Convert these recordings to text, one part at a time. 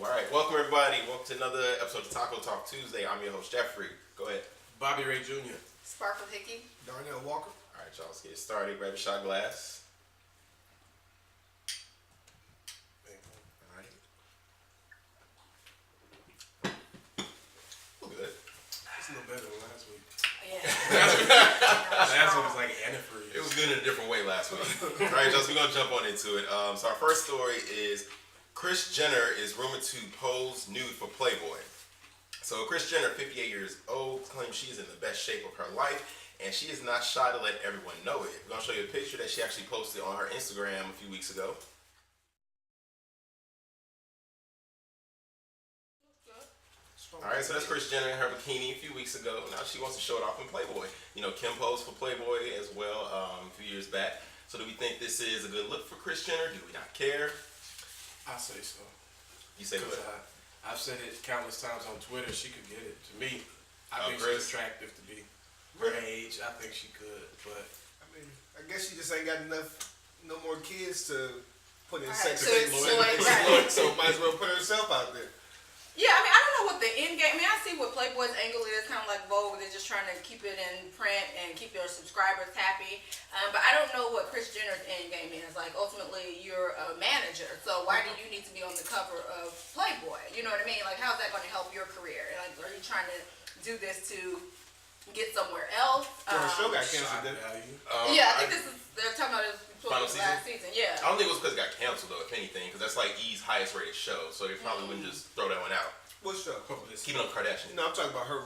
All right, welcome everybody. Welcome to another episode of Taco Talk Tuesday. I'm your host Jeffrey. Go ahead. Bobby Ray Jr. Sparkle Hickey. Darnell Walker. All right, y'all. Let's get started. Grab a shot glass. All right. Good. It's a little better than last week. Yeah. Last week was like antifreeze. It was good in a different way last week. All right, y'all. So we're gonna jump on into it. So our first story is Kris Jenner is rumored to pose nude for Playboy. So Kris Jenner, 58 years old, claims she is in the best shape of her life, and she is not shy to let everyone know it. We're gonna show you a picture that she actually posted on her Instagram a few weeks ago. All right, so that's Kris Jenner in her bikini a few weeks ago. Now she wants to show it off in Playboy. You know, Kim posed for Playboy as well a few years back. So do we think this is a good look for Kris Jenner? Do we not care? I say so. You say what? I've said it countless times on Twitter. She could get it. To me, I think Kris? she's attractive to be her age. I think she could, but I mean, I guess she just ain't got no more kids to put in Right, sex to appeal. exploit, right. So might as well put herself out there. Yeah, I mean, I don't know what the end game. I mean, I see what Playboy's angle is, kind of like Vogue. They're just trying to keep it in print and keep their subscribers happy. But I don't know what Kris Jenner's end game is. Like, ultimately, you're a manager, so why do you need to be on the cover of Playboy? You know what I mean? Like, how's that going to help your career? Like, are you trying to do this to get somewhere else? So her show got shot canceled, didn't it? value. Yeah, I think this is. They're talking about it Final was last season. Yeah. I don't think it was because it got canceled though, if anything, because that's like E's highest rated show, so they probably wouldn't just throw that one out. What show? Keeping Up Kardashian. No, I'm talking about her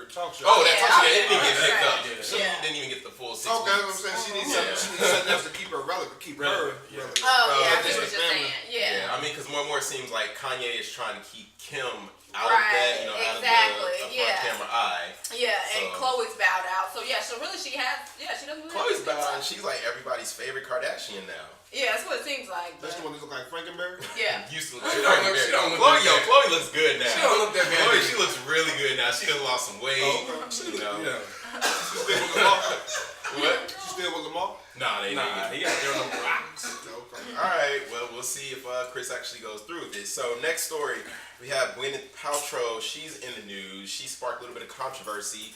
talk show. Oh, that Yeah, talk show, it okay, didn't get picked right. up. Yeah. She Yeah. didn't even get the full 6 Okay, that's what I'm weeks. saying. She needs Yeah. something else to keep her relevant, keep her Yeah. relevant. Oh, yeah, I just see what the you're family. saying. Yeah. I mean, because more and more it seems like Kanye is trying to keep Kim out of Right, that, you know, out exactly, of the yeah. front camera eye. Yeah, and So- Chloe's bowed out. So yeah, so really she doesn't really Chloe's have bad, and she's like everybody's favorite Kardashian now. Yeah, that's what it seems like. That's the But, one that look like Frankenberry. yeah. Used to She don't look- she don't look Chloe, that bad. Chloe looks good now. She don't look that bad. Chloe, she looks really good now. She done lost some weight. Oh, okay. You know. Yeah. She still with Lamar. What? She still with Lamar. Nah, they Nah, didn't. he got there on the rocks. Okay. All right, well, we'll see if Kris actually goes through with this. So, next story, we have Gwyneth Paltrow. She's in the news. She sparked a little bit of controversy.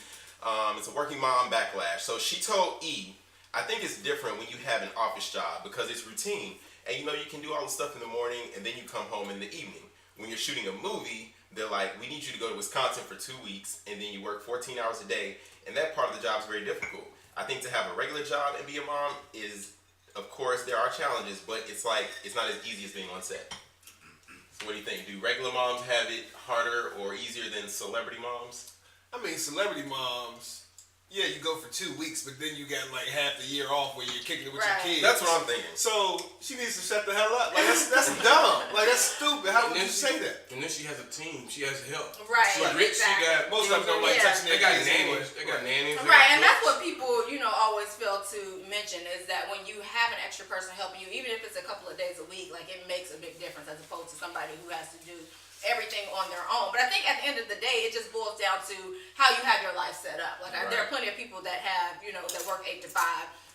It's a working mom backlash. So, she told E, I think it's different when you have an office job because it's routine. And you know, you can do all the stuff in the morning and then you come home in the evening. When you're shooting a movie, they're like, we need you to go to Wisconsin for 2 weeks and then you work 14 hours a day. And that part of the job is very difficult. I think to have a regular job and be a mom is, of course, there are challenges, but it's like, it's not as easy as being on set. So what do you think? Do regular moms have it harder or easier than celebrity moms? I mean, celebrity moms. Yeah, you go for 2 weeks, but then you got like half the year off where you're kicking it with Right. your kids. That's what I'm thinking. So she needs to shut the hell up. Like that's dumb. Like that's stupid. How would you say that? And then she has a team. She has help. Right, She's rich. exactly. She got. Most of them don't like Yeah. touching They their got kids nannies. anyway. They got nannies. they Right, got and that's cooks. what people, always fail to mention is that when you have an extra person helping you, even if it's a couple of days a week, like it makes a big difference as opposed to somebody who has to do everything on their own. But I think at the end of the day, it just boils down to how you have your life set up. Like there are plenty of people that have, that work 8 to 5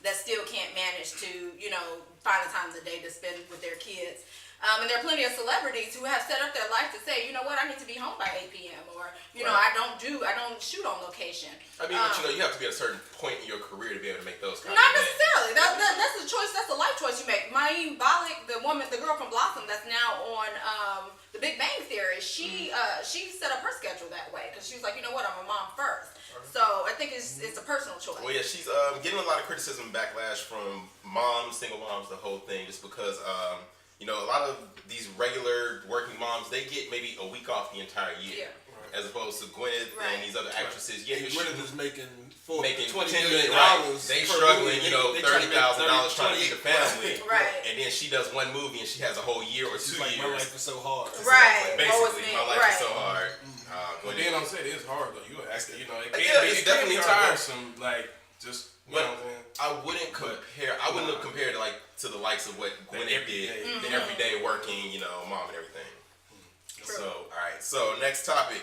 that still can't manage to, find the time of the day to spend with their kids. And there are plenty of celebrities who have set up their life to say, you know what, I need to be home by 8 p.m. or, I don't shoot on location. I mean, but you have to be at a certain point in your career to be able to make those kinds Not of things. necessarily. That's a choice. That's a life choice you make. Mayim Bialik, the girl from Blossom, that's now on The Big Bang Theory. She set up her schedule that way because she was like, you know what, I'm a mom first. So I think it's a personal choice. Well, yeah, she's getting a lot of criticism and backlash from moms, single moms, the whole thing, just because a lot of these regular working moms, they get maybe a week off the entire year. Yeah. As opposed to Gwyneth and these other actresses. Yeah, And you're Gwyneth is making making $20 $10 million. million. They per struggling, movie. $30,000 They trying to make trying to feed the family. Right. And then she does one movie and she has a whole year or 2 She's like, years. my life is so hard. Right. Basically, my life is so hard. But then I'm saying it's hard though. You an actor, it Yeah, can it's be, it can be definitely hard. tiresome. Like just, But what I'm saying? I wouldn't compare. I wouldn't have compared it to the likes of what Gwyneth did, the everyday working, mom and everything. True. So, all right. So next topic.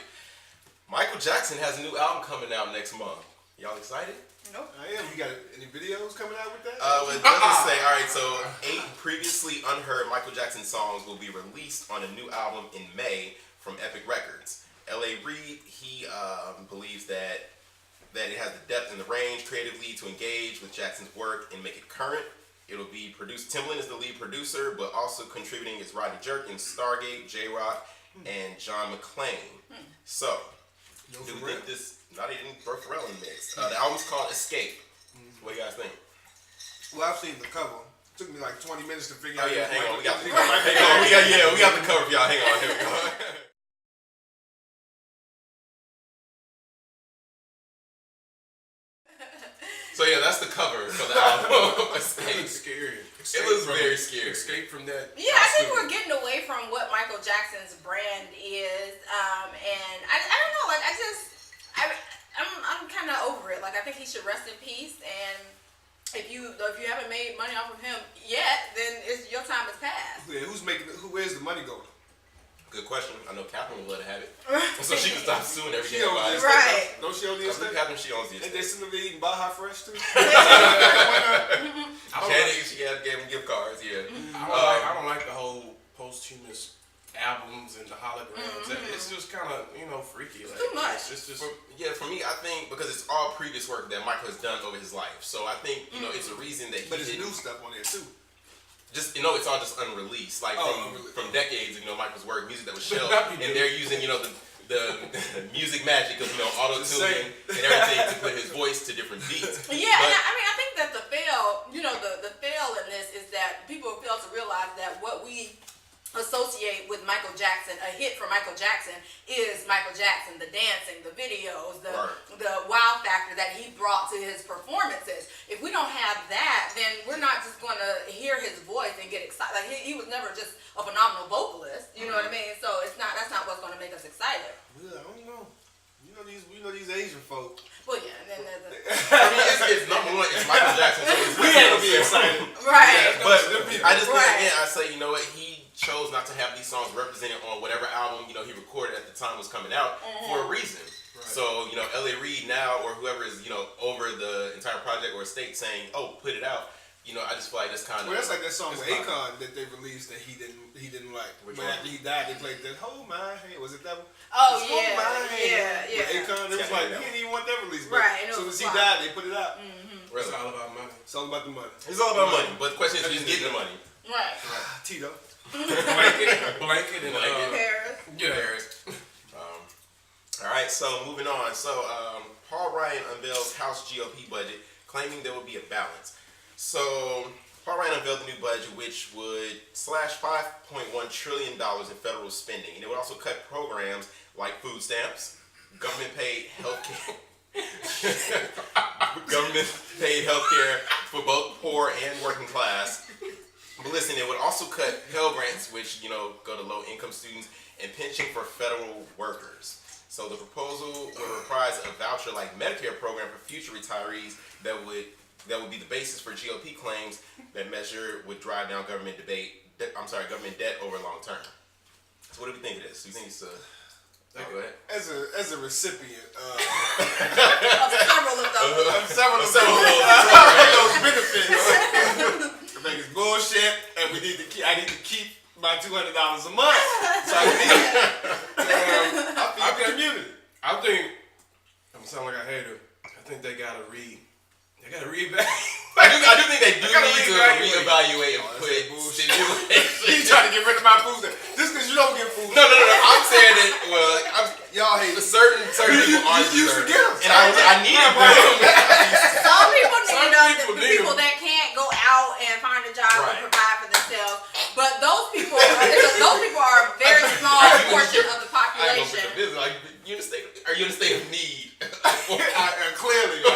Michael Jackson has a new album coming out next month. Y'all excited? Nope. I am. You got any videos coming out with that? Well, it doesn't say. All right, so 8 previously unheard Michael Jackson songs will be released on a new album in May from Epic Records. L.A. Reid, he believes that it has the depth and the range creatively to engage with Jackson's work and make it current. It'll be produced. Timbaland is the lead producer, but also contributing is Rodney Jerkins, Stargate, J-Rock, and John McClane. So, do we think this? Not even Burt Pharrell in the mix. The album's called Escape. What do you guys think? Well, I've seen the cover. It took me like 20 minutes to figure out. Oh yeah, hang on. We got the Michael- cover. Hang on. We got the cover for y'all. Hang on. Here we go. So yeah, that's the cover for the album. It Escape. looks scary. It was very scary. Escape from that. Yeah, I think costume. we're getting away from what Michael Jackson's brand is, and I don't know, like I'm kind of over it. Like I think he should rest in peace, and if you haven't made money off of him yet, then your time has passed. Yeah, where's the money going? Good question. I know Catherine would love to have it, so she can stop suing every She day owns about the it. estate. Right. Don't she own the I believe estate? Catherine, she owns the And they estate. send them to eating Baja Fresh too? Janet, she gave him gift cards. Yeah. I don't like the whole posthumous albums and the holograms. It's just kind of freaky. Like, too much. It's just For me, I think because it's all previous work that Michael has done over his life, so I think it's a reason that he But it's didn't. new stuff on there too. Just it's all just unreleased, like Unreleased. from decades of Michael's work, music that was But shelved, not be and new. they're using the music magic of auto Just tuning saying. and everything to put his voice to different beats. Yeah, But- and I think that the fail in this is that people fail to realize that what we associate with Michael Jackson, a hit for Michael Jackson, is Michael Jackson, the dancing, the videos, the wow factor that he brought to his performances. If we don't have that, then we're not just going to hear his voice and get excited. Like he was never just a phenomenal vocalist, you know what I mean? So that's not what's going to make us excited. Yeah, I don't know. You know these Asian folk. Well, yeah, and then there's I mean, it's number one. It's Michael Jackson. So it's We had to be excited. right. But I just think Right. again, I say, you know what, he chose not to have these songs represented on whatever album he recorded at the time was coming out for a reason. Right. So L.A. Reid now or whoever is over the entire project or estate saying, oh, put it out. I just feel like that's kind of. Well, that's like that song it's with not- Akon that they released that he didn't like. Which But one? after he died, they played that "Hold My Hand." Was it that one? Oh Just Hold My yeah, Hand. yeah. With Akon, it was Yeah, like yeah. he didn't even want that released. But Right, and it so was as he flop. died, they put it out. it's Really. all about money. It's all about the money. It's all about money. But the question is, who's getting the money? Right. Tito. Blanket and Paris. yeah. All right, so moving on. So Paul Ryan unveils House GOP budget, claiming there will be a balance. So Paul Ryan unveiled the new budget, which would slash $5.1 trillion in federal spending, and it would also cut programs like food stamps, government-paid healthcare, government-paid healthcare for both poor and working class. But listen, it would also cut Pell Grants, which go to low-income students, and pension for federal workers. So the proposal would reprise a voucher-like Medicare program for future retirees that would be the basis for GOP claims that measure would drive down government debt over long term. So what do we think of this? Do you think it's go ahead. As a recipient Of several of those. of several of Several of those benefits, I think it's bullshit, and I need to keep my $200 a month. So I feed the community. I think I'm gonna sound like a hater. I think they gotta read. They gotta read back. I do think they do gotta need to reevaluate. reevaluate and that's put that bullshit. stipulations. He's trying to get rid of my food stamp. Just because you don't get food No. I'm saying that. Well, y'all hate it. certain people aren't you used to deserving. get 'em. And I needed them. Some people Some need them. people The need people 'em. that can't go out and find a job Right. and provide for themselves. But those people are a very small portion of the I go for the population. business. Like, are you in a state of need? Clearly, I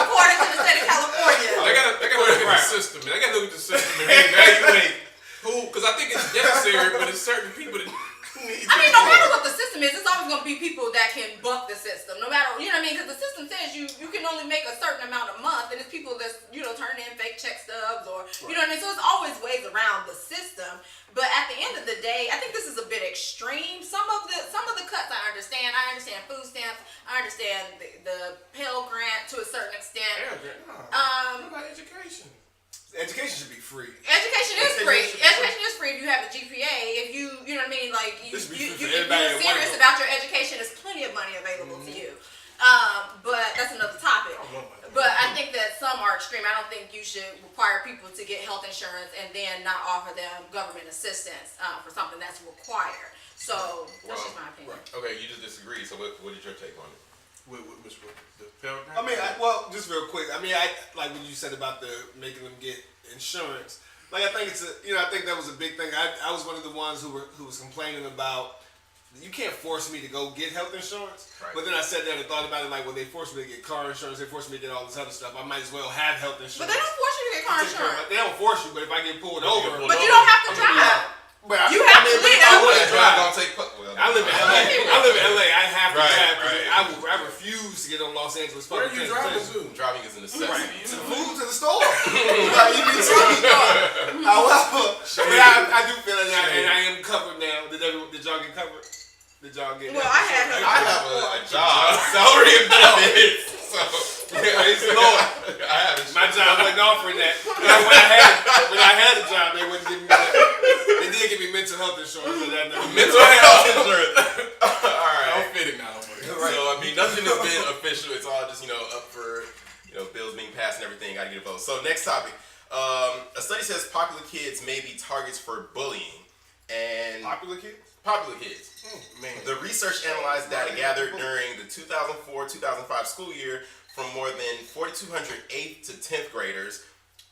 According to the state of California. They gotta look at the system. They gotta look at the system and reevaluate who. Because I think it's necessary, but it's certain people that need. I mean, no matter what the system is, it's always going to be people that can buck the system. No matter, you know what I mean? Because the system says you can only make a certain amount a month, and it's people that's, turning in fake check stubs or, you know what I mean? So it's always ways around the system. But at the end of the day, I think this is a bit extreme. Some of the cuts cuts. I understand food stamps. I understand the Pell Grant to a certain extent. What about education? Education should be free. Education is free. Education is free if you have a GPA. If you know what I mean, like if you're serious about your education, there's plenty of money available to you. But that's another topic. But I think that some are extreme. I don't think you should require people to get health insurance and then not offer them government assistance for something that's required. So that's just my opinion. Okay, you just disagree. So what is your take on it? Which one? The Pell Grant? I mean, just real quick. I mean, like what you said about the making them get insurance. Like, I think I think that was a big thing. I was one of the ones who was complaining about. You can't force me to go get health insurance. Right. But then I sat there and thought about it like, well, they forced me to get car insurance. They forced me to get all this other stuff. I might as well have health insurance. But they don't force you to get car insurance. They don't force you, but if I get pulled over. But you don't have to drive. But You have to live. I wouldn't drive. Don't take. I live in LA. I live in LA. I have to drive. Right. I refuse to get on Los Angeles Where are public you driving transportation. to? Driving is a necessity. Right. To the food, to the store. However, I do feel that I am covered now. Did y'all get covered? Did y'all get Well, I had I have a job, salary and benefits. So praise the Lord. I have My job wasn't offering that. When I had a job, they wouldn't give me that. They did give me mental health insurance. So that mental health insurance. All right. I'm fitting now. So I mean, nothing has been official. It's all just up for bills being passed and everything. Got to get a vote. So next topic. A study says popular kids may be targets for bullying. And Popular kids. Man. The research analyzed data gathered during the 2004-2005 school year from more than 4,200 8th to 10th graders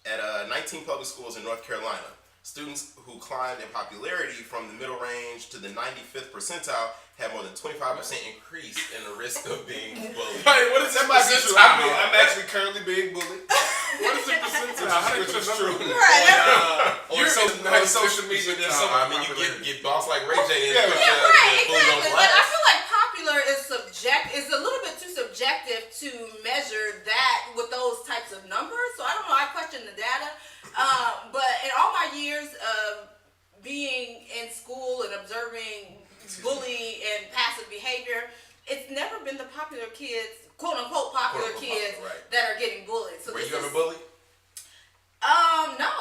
at 19 public schools in North Carolina. Students who climbed in popularity from the middle range to the 95th percentile had more than 25% increase in the risk of being bullied. Hey, what is that percentile? I'm actually currently being bullied. What is the percentile? How do you Which put is true. Right. On social media, there's some. I mean, you get boss like Ray J and Yeah, put Yeah, the right, bully on exactly. But I blast. feel like popular is a little bit too subjective to measure that with those types of numbers. So I don't know. I question the data. But in all my years of being in school and observing bullying and passive behavior, it's never been the popular kids, quote unquote popular kids, right, that are getting bullied. So Were this you ever is- bullied? No,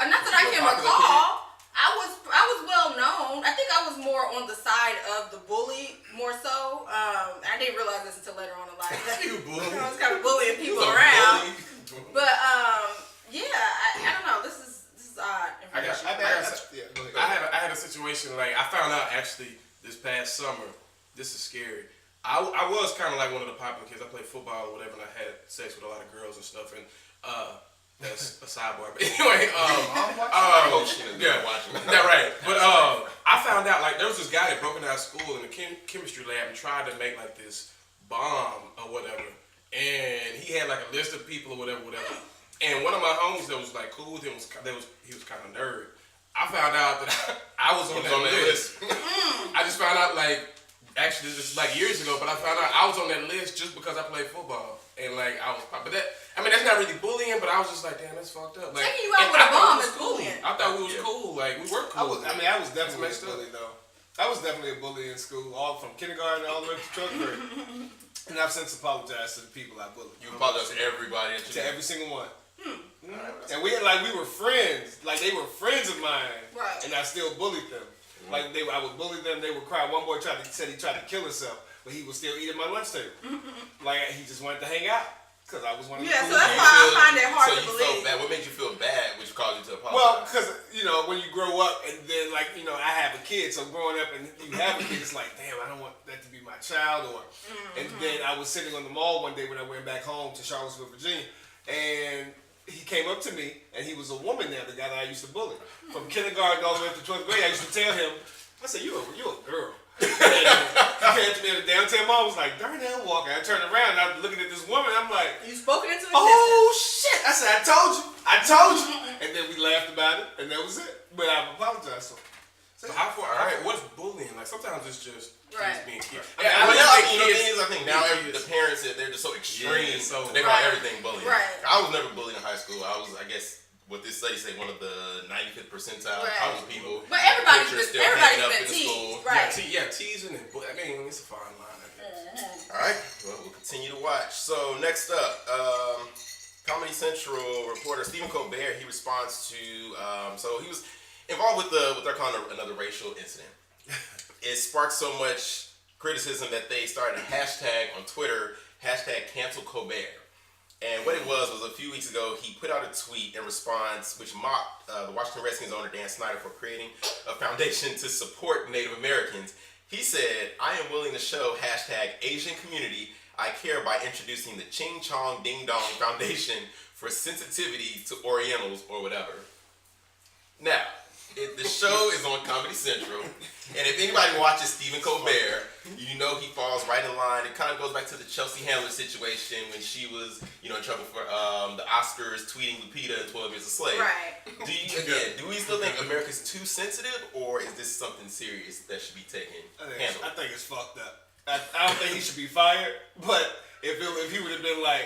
not that I You a can popular recall. I was well known. I think I was more on the side of the bully more so. I didn't realize this until later on in life. You bully. I was kind of bullying people You was a around. bully. But yeah, I don't know. This is odd information. I had a situation like I found out actually this past summer. This is scary. I was kind of like one of the popular kids. I played football or whatever, and I had sex with a lot of girls and stuff. And that's a sidebar. But anyway, Watching. yeah, right. But I found out like there was this guy that broke into our school in the chemistry lab and tried to make like this bomb or whatever. And he had like a list of people or whatever. And one of my homies that was like cool with him he was kind of nerd. I found out that I was on that list. I just found out actually this is like years ago, but I found out I was on that list just because I played football and like I was. But that's not really bullying, but I was just like, damn, that's fucked up. Like, Taking you out and with I a thought bomb it was is cool. bullying. I thought we was cool. Like we were cool. I was definitely That's a messed up. bully though. I was definitely a bully in school, all from kindergarten all the way up to 12th grade. And I've since apologized to the people I bullied. You apologize to everybody. To every single one. And we were friends. Like they were friends of mine. Right. And I still bullied them. Like I would bully them, they would cry. One boy said he tried to kill himself, but he was still eating my lunch table. Like he just wanted to hang out. Because I was one of the Yeah, cool so that's kids. why I find it hard So to you believe. felt bad. What made you feel bad, which caused you to apologize? Well, because, when you grow up and then, I have a kid, so growing up and you have a kid, it's like, damn, I don't want that to be my child. And then I was sitting on the mall one day when I went back home to Charlottesville, Virginia, and he came up to me, and he was a woman now, the guy that I used to bully. From kindergarten all the way up to 12th grade, I used to tell him, I said, you a girl. He came to me at the downtown mall, was like, Darnell Walker. I turned around, and I was looking at this woman, I'm like, You spoken into existence. oh shit! I said, I told you. And then we laughed about it, and that was it. But I apologized to him. So how far? All right, what's bullying? Like sometimes it's just kids being kids. I I think now the parents they're just so extreme, Yeah, so they call everything bullying. Right. I was never bullied in high school. I was, I guess, what this study say, one of the 95th percentile Right. college people. But everybody's Pictures been, still everybody's hanging up been in the school. teased, right? Teasing and I mean, it's a fine line. All right, well, we'll continue to watch. So next up, Comedy Central reporter Stephen Colbert, he responds to, so he was involved with what they're calling another racial incident. It sparked so much criticism that they started a hashtag on Twitter, hashtag cancel Colbert. And what it was a few weeks ago, he put out a tweet in response which mocked the Washington Redskins owner Dan Snyder for creating a foundation to support Native Americans. He said, I am willing to show hashtag Asian community I care by introducing the Ching Chong Ding Dong Foundation for sensitivity to Orientals or whatever. Now, the show is on Comedy Central, and if anybody watches Stephen Colbert, you know he falls right in line. It kind of goes back to the Chelsea Handler situation when she was, in trouble for the Oscars tweeting Lupita and 12 Years a Slave. Right. Do we still think America's too sensitive, or is this something serious that should be taken handled? I think it's fucked up. I don't think he should be fired, but if he would have been like,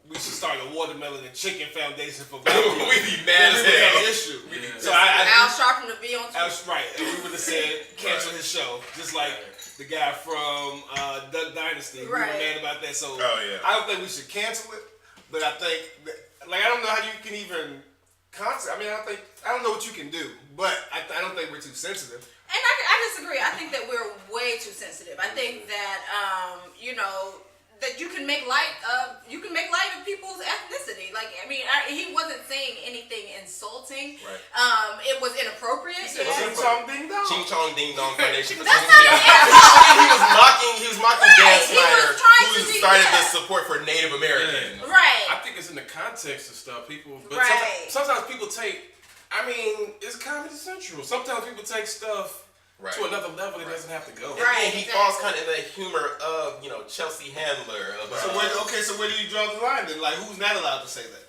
we should start a watermelon and chicken foundation for black people, We'd be mad as hell. An issue. Yeah. So Al Sharpton to be on Twitter. right, and we would have said cancel his show, just like the guy from Duck Dynasty. We were Right. mad about that. So yeah. I don't think we should cancel it, but I think I don't know how you can even I mean, I don't know what you can do, but I don't think we're too sensitive. And I disagree. I think that we're way too sensitive. I think that that you can make light of people's ethnicity. Like, I mean, he wasn't saying anything insulting. Right. It was inappropriate. said Yeah. Ching Chong Ding Dong. Ching Chong Ding Dong Foundation for That's sensitivity. not an insult. He was mocking Right, Dan he was Snyder, trying who to be- started yeah. this support for Native Americans. Right. I think it's in the context of stuff. People, but Right. sometimes people take. I mean, it's Comedy Central. Sometimes people take stuff Right. to another level. It doesn't have to go. Right. And he exactly. falls kind of in the humor of, Chelsea Handler. Of, So where do you draw the line then? Like, who's not allowed to say that?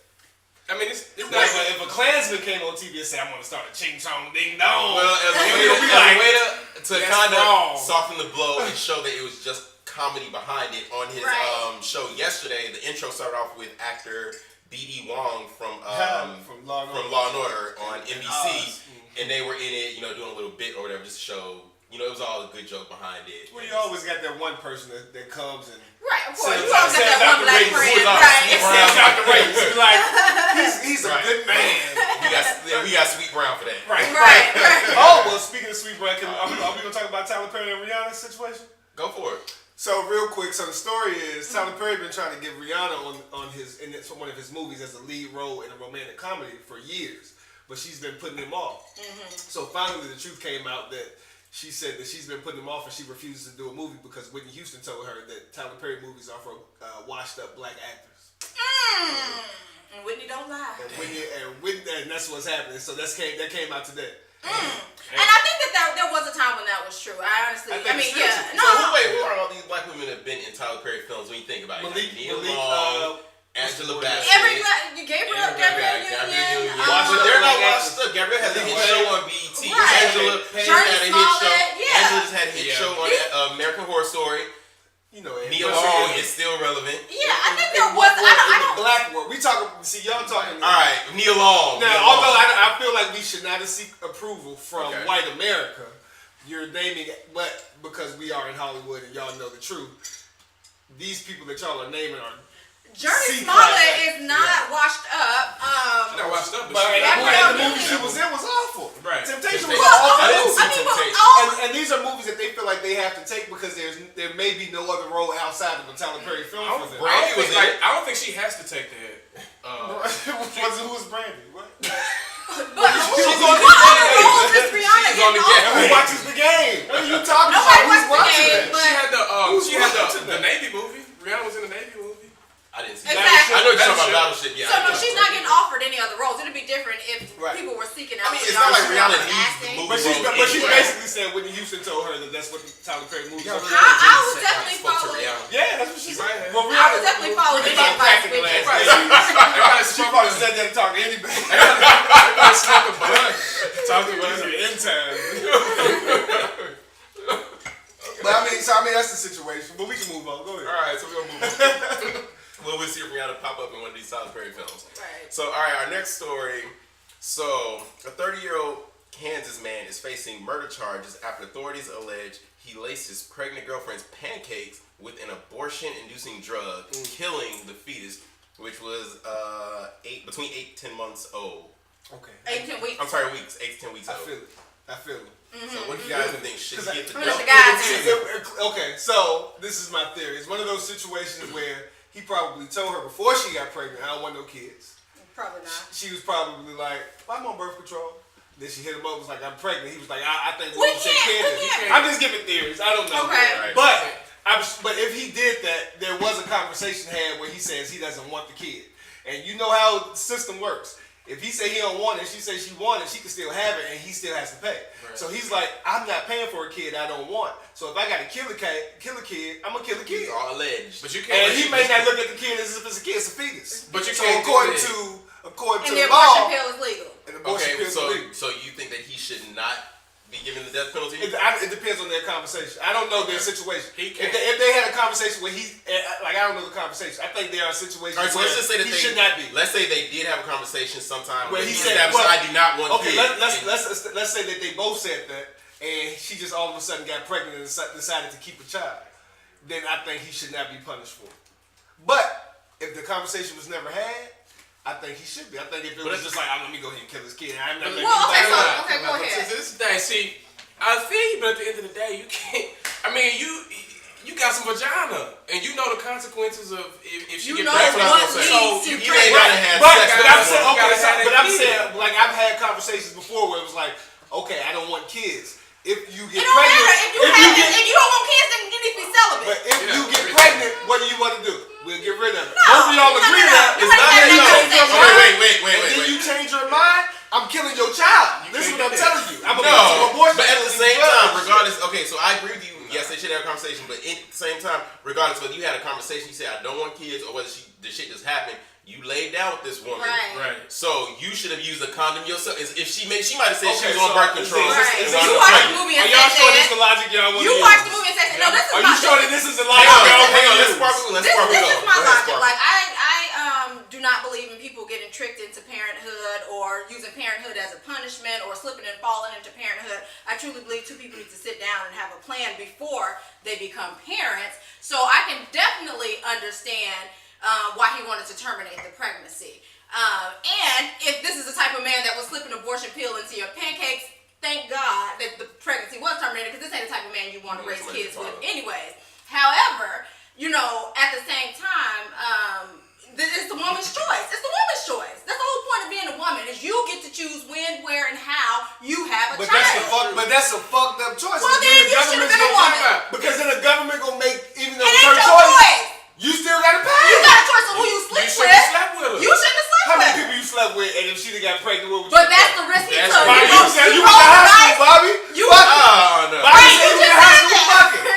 I mean, it's Like, not. if a Klansman came on TV and said, "I'm going to start a Ching Chong Ding Dong," well, as a way You'll be like, to that's kind wrong. of soften the blow and show that it was just comedy behind it. On his Right. show yesterday, the intro started off with actor B.D. Wong from Law and Order. Law and Order on NBC, Oz. and they were in it, doing a little bit or whatever, just to show, it was all a good joke behind it. Well, you always got that one person that comes and Right, of course. Says- You always got says that out one the black race, friend. who's up, Right. stands out the race. You're like, he's a Right. good man. We got Sweet Brown for that. Right. Right. Oh, well, speaking of Sweet Brown, are we going to talk about Tyler Perry and Rihanna's situation? Go for it. So real quick, so the story is Tyler Perry been trying to get Rihanna in one of his movies as a lead role in a romantic comedy for years, but she's been putting him off. So finally, the truth came out that she said that she's been putting him off and she refuses to do a movie because Whitney Houston told her that Tyler Perry movies are for washed up black actors. And Whitney don't lie. And that's what's happening. So that came out today. And I think that there was a time when that was true. I honestly, I think it's yeah. true. No. Who are all these black women that have been in Tyler Perry films when you think about it? Malik, Nia Long, Angela Bassett. Gabriel Union. But they're not washed up. Gabrielle has a hit show on BET. Right. Angela Journey had a hit show. Smollett, yeah. Angela just had a hit show on American Horror Story. You know, Nia Long is still relevant. Yeah, I think there was. I don't. Black world. We talking. See, y'all talking. All right, Nia Long. Now, Nia although Long. I feel like we should not seek approval from Okay. white America, you're naming, but because we are in Hollywood and y'all know the truth, these people that y'all are naming are. Journey C-class Smollett actors. is not washed up. She's not washed up, But she- Gabrielle the movie she Union. was in was awful. Right. Temptation was Well, an awful I didn't movie. see Temptation. And these are movies that they feel like they have to take because there may be no other role outside of a Tyler Perry film for them. Brandy was in it. I don't think she has to take that. Who was Brandy? What? But She was what on the other game. roles is Rihanna She was on the getting game. And who offered? watches the game? What are you talking Nobody about? Who's watched the watching game, that? but- She had Who's watching the that? Navy movie. Rihanna was in the Navy movie. I didn't see Exactly. that. I know you're talking Battleship. about Battleship. Yeah. So I no, know. she's not getting offered any other roles. It'd be different if Right. people were seeking I out. mean, it's not like Rihanna needs the acting. movie. But she's Anyway. basically saying Whitney Houston told her that that's what the Tyler Perry movie Yeah, was. really. I would Say, definitely spoke to follow. Rihanna. Yeah, that's what she Right. said. Well, I would definitely follow They any got advice practical with ass you. Everybody She spoke probably to said that to talk to anybody. everybody spoke to Bud. Talk to She's Bud. an intern. But I mean, that's the situation. But we can move on. Go ahead. All right, so we're gonna move on. Well, we'll see if out to pop up in one of these Tyler Perry films. Right. So, all right, our next story. So, a 30-year-old Kansas man is facing murder charges after authorities allege he laced his pregnant girlfriend's pancakes with an abortion-inducing drug, killing the fetus, which was between 8 to 10 months old. Okay. 8 to 10 weeks. I'm sorry, weeks. 8 to 10 weeks I old. feel it. So what do you guys think? Should he get the Let death the guys penalty? Okay, so this is my theory. It's one of those situations where he probably told her before she got pregnant, I don't want no kids. Probably not. She was probably like, I'm on birth control. Then she hit him up, was like, I'm pregnant. He was like, I think We we should take can't- care of we this. can't. I'm just giving theories. I don't know. Okay. Right. But if he did that, there was a conversation had where he says he doesn't want the kid. And you know how the system works. If he say he don't want it, she say she want it, she can still have it, and he still has to pay. Right. So he's like, I'm not paying for a kid I don't want. So if I got to kill a kid, I'm gonna kill a kid. He's all alleged. But you can't. And he may not look at the kid as if it's a kid, it's a fetus. But you so can't do according that. to And the the abortion law, pill is legal. an abortion Okay, pill is so illegal. you think that he should not be given the death penalty? It depends on their conversation. I don't know their situation. He If can't. they had a conversation where I don't know the conversation. I think there are situations All right, so where let's just say that he they should not be. Let's say they did have a conversation sometime Where where he he said, established, well, I do not want Okay, kids. let's say that they both said that, and she just all of a sudden got pregnant and decided to keep a child. Then I think he should not be punished for it. But if the conversation was never had, I think he should be. I think if it was just like, let me go ahead and kill this kid, I'm not letting Well, okay, anybody so, know. okay, go But ahead. this thing, see, I feel you, but at the end of the day, you can't. I mean, you got some vagina, and you know the consequences of if she You get know pregnant. what So leads to you You ain't ain't gotta have But, sex. but with I'm the saying, woman. gotta okay, have but that I'm kid. saying, like I've had conversations before where it was like, okay, I don't want kids. If you It get don't pregnant, matter. If you don't want kids, then you need to be celibate. but if Yeah. you get pregnant, what do you want to do? We'll get rid of it. No, Both of y'all no, agree no, that no. it's not Nobody that had you that change your conversation. mind. Wait, And then wait. you change your mind, I'm killing your child. This is what I'm telling you. I'm No, abortion. but at the same drugs. time, regardless, okay, so I agree with you. Yes, they should have a conversation, but at the same time, regardless whether you had a conversation, you said I don't want kids, or whether the shit just happened, you laid down with this woman. Right. Right. So you should have used a condom yourself. If she might have said Okay, she was on so birth control. is Right. this- and You wound up watched the pregnant. movie Are and y'all said sure this that. the logic y'all want to You use? watched the movie and said, no, this is Are my you sure that this is the Hang logic on, y'all hang on, want let's to use? sparkle. Let's This sparkle. is Go. my Go ahead, logic. Sparkle. Like I do not believe in people getting tricked into parenthood or using parenthood as a punishment or slipping and falling into parenthood. I truly believe two people need to sit down and have a plan before they become parents. So I can definitely understand why he wanted to terminate the pregnancy. And if this is the type of man that would slip an abortion pill into your pancakes, thank God that the pregnancy was terminated, because this ain't the type of man you want to raise kids with anyways. However, at the same time, it's the woman's choice. It's the woman's choice. That's the whole point of being a woman, is you get to choose when, where, and how you have a But child. that's a fucked up choice. Well, Because then the you should have government's been a gonna- woman. Because then the government gonna make, even though It it's ain't her your choice, choice. you still gotta pay. You got a choice of who you sleep You with. shouldn't have slept with her. You shouldn't have How slept many with. people you slept with, and if she done got pregnant, what would you But do? that's the risk you That's took. why Bobby, you you said you rolled was in the high school, dice. Bobby. You Fuck was- it. Oh, no. Bobby Right, said you you was in just high said school. that. Fuck it.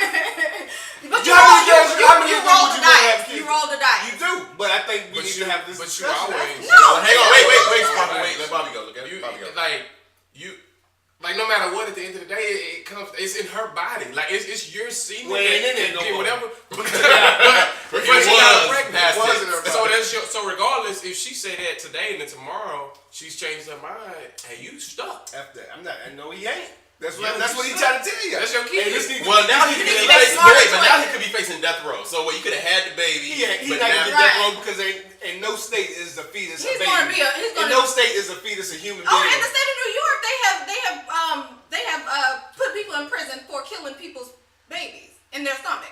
But How many kids- how many you kids would rolled the you wanna have dice. kids? You rolled the dice. You do, but I think we But need you to have this but you discussion. always No. Hang on, wait, Right. Sparkle, wait. Let Bobby go. Let you Bobby go. like no matter what, at the end of the day, it comes. It's in her body. Like it's your semen. Well, it ain't in there no more. whatever. But It she got was pregnant. past Was it. it? So that's so regardless, if she said that today and then tomorrow she's changed her mind, hey, you stuck. After that, I'm not. I know he ain't. That's Yeah, what you he stuck. trying to tell you. That's your kid. And this needs to Well, be- now he this could needs be to That's facing. smart Wait, but choice. now he could be facing death row. So you could have had the baby. He's but not now, gonna get Right. death row because in no state is a fetus He's a baby. gonna be a- he's in gonna- no state is a fetus a human Oh, being. in the state of New York, they have put people in prison for killing people's babies in their stomach.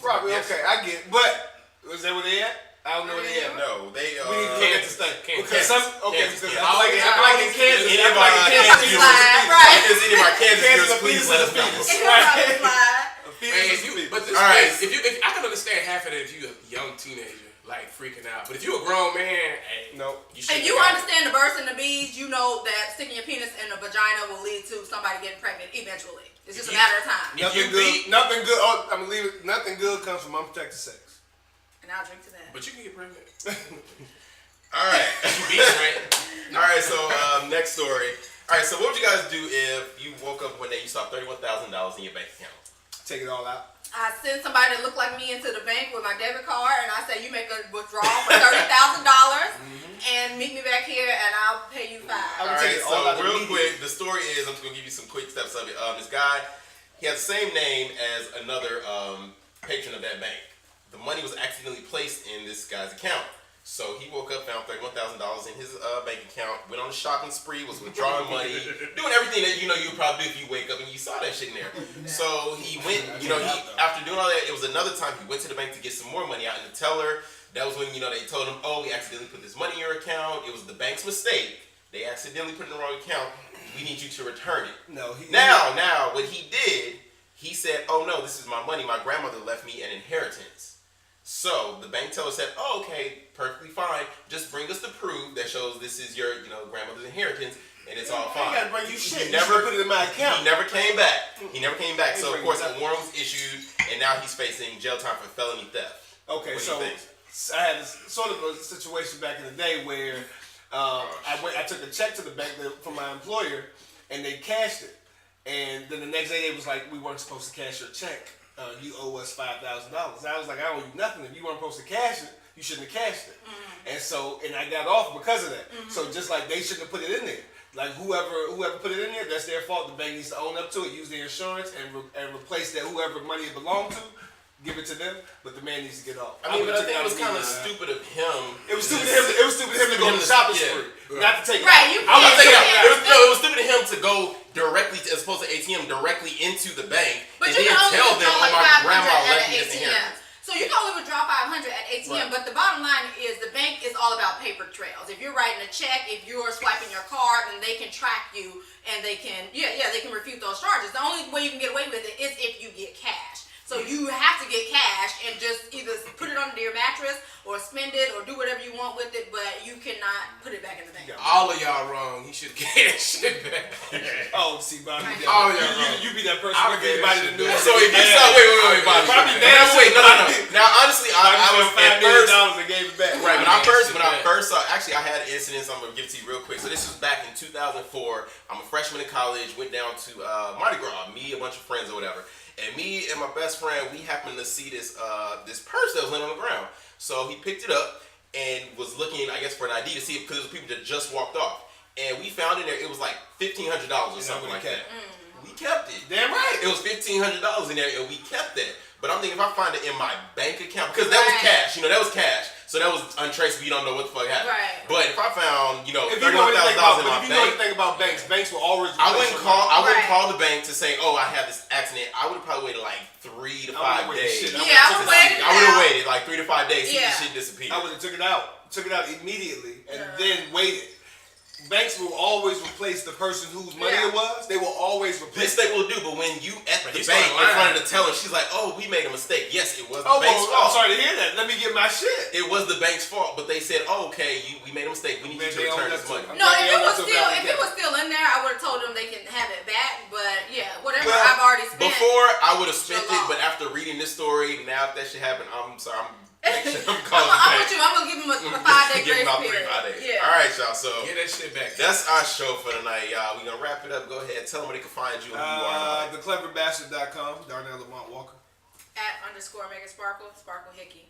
Probably Yes. okay. I get. But was that where they at? I don't know where they at. No, they. We need to look at this thing because Kansas. some. Okay, Kansas, because yeah. I feel like in Kansas, Any I of feel like our in Kansas Kansas, viewers, Right. if there's any of our Kansas Kansas viewers, a please fetus let is us a know. fetus. It's probably lied. a fetus Man, is a fetus. but this All right. if I can understand half of it if you're a young teenager, like freaking out. But if you're a grown man, hey, No. you If should. you understand the birds and the bees, you know that sticking your penis in a vagina will lead to somebody getting pregnant eventually. It's just a matter of time. If Nothing you good. beat- Nothing good. Oh, I'm gonna leave it. Nothing good comes from unprotected sex. And I'll drink to that. But you can get pregnant. All right. You beat, right? All right. So next story. All right. So what would you guys do if you woke up one day you saw $31,000 in your bank account? Take it all out. I send somebody that look like me into the bank with my debit card, and I say, you make a withdrawal for $30,000 and meet me back here, and I'll pay you $5. All right, so real quick, the story is, I'm just gonna give you some quick steps of it. This guy, he has the same name as another patron of that bank. The money was accidentally placed in this guy's account. So he woke up, found $31,000 in his bank account, went on a shopping spree, was withdrawing money, doing everything that you would probably do if you wake up and you saw that shit in there. So he went, after doing all that, it was another time he went to the bank to get some more money out, and the teller, that was when they told him, oh, we accidentally put this money in your account. It was the bank's mistake. They accidentally put it in the wrong account. We need you to return it. Now, what he did, he said, oh no, this is my money. My grandmother left me an inheritance. So the bank teller said, oh, okay, perfectly fine. Just bring us the proof that shows this is your, grandmother's inheritance, and it's all fine. I gotta bring you shit. He never put it in my account. He never came back. So of course a warrant was issued, and now he's facing jail time for felony theft. Okay, What do so you think? I had sort of a situation back in the day where I took a check to the bank from my employer, and they cashed it. And then the next day they was like, we weren't supposed to cash your check. You owe us $5,000. I was like, I owe you nothing. If you weren't supposed to cash it, you shouldn't have cashed it. And I got off because of that. So just like they shouldn't have put it in there. Like whoever put it in there, that's their fault. The bank needs to own up to it, use their insurance, and replace that whoever money it belonged to. Give it to them, but the man needs to get off. I mean, but I think it was kind of stupid of him. It was stupid of him. It was stupid of him to go on the shopping spree, not to take it. Right, it was stupid of him to go directly, as opposed to ATM, directly into the bank, But and you then can only tell them, withdraw oh, like my 500 grandma at left an me this ATM. inheritance. So you can only withdraw 500 at ATM, Right. but the bottom line is the bank is all about paper trails. If you're writing a check, if you're swiping your card, then they can track you and they can, they can refute those charges. The only way you can get away with it is if you get cash. So you have to get cash and just either put it under your mattress or spend it or do whatever you want with it, but you cannot put it back in the bank. All of y'all wrong. He should get that shit back. Oh, see, Bobby, All y'all wrong. you be that person I'll who get everybody that to do shit it. So if you saw, wait, Bobby. Bobby, Now, honestly, I was at first. and gave it back. Right, when I first saw, actually, I had incidents I'm gonna give to you real quick. So this was back in 2004. I'm a freshman in college. Went down to Mardi Gras. Me, a bunch of friends or whatever. And me and my best friend, we happened to see this purse that was laying on the ground. So he picked it up and was looking, I guess, for an ID to see it because it was people that just walked off. And we found in there, it was like $1,500 or something like that. We kept it. Damn right. It was $1,500 in there, and we kept that. But I'm thinking if I find it in my bank account, because that was cash, that was cash. So that was untraceable. You don't know what the fuck happened. Right. But if I found, If you know $31,000 in my anything bank, about banks, banks will always. I wouldn't call the Right. bank to say, oh, I had this accident. I would have probably waited like 3 to 5 days. I would have waited like 3 to 5 days. See Yeah. this shit disappear. I would have took it out immediately, and then waited. Banks will always replace the person whose money it was. They will always replace. This they will do, but when you at the he bank started in front lying. of the teller, she's like, "Oh, we made a mistake. Yes, it was the Oh, bank's well, fault. I'm sorry to hear that. Let me get my shit. It was the bank's fault." But they said, "Oh, okay, we made a mistake. We need you to return this money." No, if it was still in there, I would have told them they can have it back. But whatever Well, I've already spent. Before I would have spent Chill it, out. but after reading this story, now if that shit happened, I'm sorry. I'm I'm calling with you. I'm gonna give them a 5-day Give them grace about 3 period. 5 days. Yeah. All right, y'all. So Get that shit back. that's our show for tonight, y'all. We gonna wrap it up. Go ahead, tell them where they can find you and who you are. thecleverbastard.com, Darnell Lamont Walker. @ Megan Sparkle Hickey.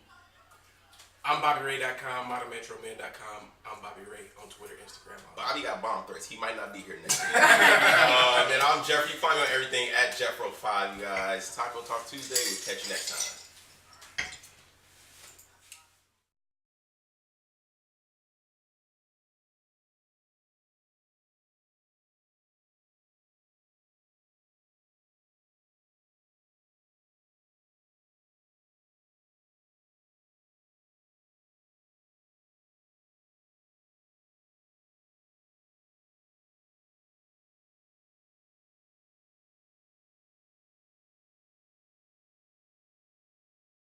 I'm BobbyRay.com, ModernMetroMen.com. I'm Bobby Ray on Twitter, Instagram. Bobby got bomb threats. He might not be here next week. And I'm Jeffrey. You find me on everything @Jeffro5, you guys. Taco Talk Tuesday. We'll catch you next time.